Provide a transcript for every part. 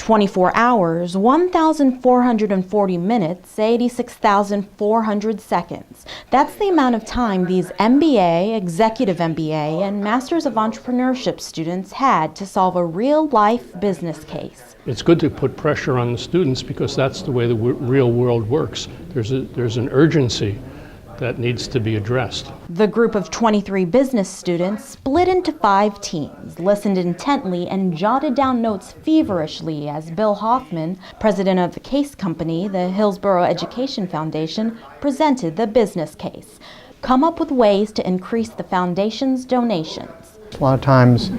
24 hours, 1,440 minutes, 86,400 seconds. That's the amount of time these MBA, Executive MBA, and Masters of Entrepreneurship students had to solve a real-life business case. It's good to put pressure on the students because that's the way the real world works. There's an urgency that needs to be addressed. The group of 23 business students split into 5 teams, listened intently, and jotted down notes feverishly as Bill Hoffman, president of the case company, the Hillsborough Education Foundation, presented the business case. Come up with ways to increase the foundation's donations. A lot of times,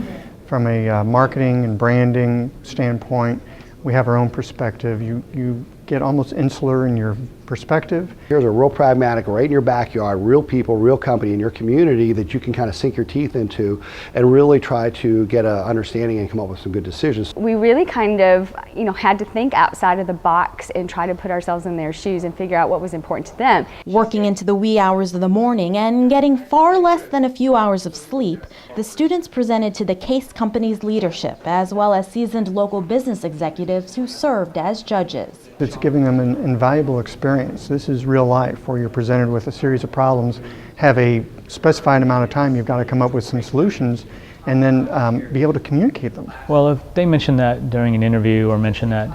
from a marketing and branding standpoint, we have our own perspective. You get almost insular in your perspective. Here's a real pragmatic, right in your backyard, real people, real company in your community that you can kind of sink your teeth into and really try to get an understanding and come up with some good decisions. We really kind of, had to think outside of the box and try to put ourselves in their shoes and figure out what was important to them. Working into the wee hours of the morning and getting far less than a few hours of sleep, the students presented to the case company's leadership as well as seasoned local business executives who served as judges. It's giving them an invaluable experience. This is real life where you're presented with a series of problems, have a specified amount of time, you've got to come up with some solutions, and then be able to communicate them. Well, if they mention that during an interview or mention that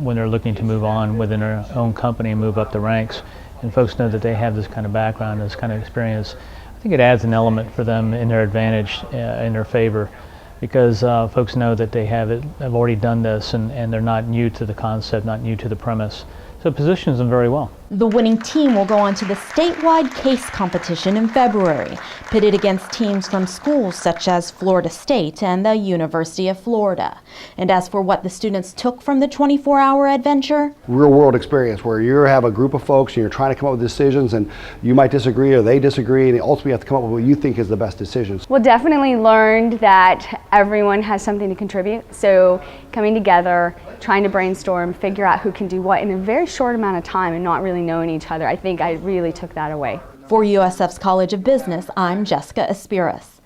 when they're looking to move on within their own company and move up the ranks, and folks know that they have this kind of background, this kind of experience, I think it adds an element for them in their advantage, in their favor, because folks know that they have already done this and they're not new to the concept, not new to the premise. So it positions them very well. The winning team will go on to the statewide case competition in February, pitted against teams from schools such as Florida State and the University of Florida. And as for what the students took from the 24-hour adventure, Real world experience where you have a group of folks and you're trying to come up with decisions and you might disagree or they disagree and ultimately you have to come up with what you think is the best decisions. Well, definitely learned that everyone has something to contribute. So coming together, trying to brainstorm, figure out who can do what in a very short amount of time and not really knowing each other. I think I really took that away. For USF's College of Business, I'm Jessica Aspiras.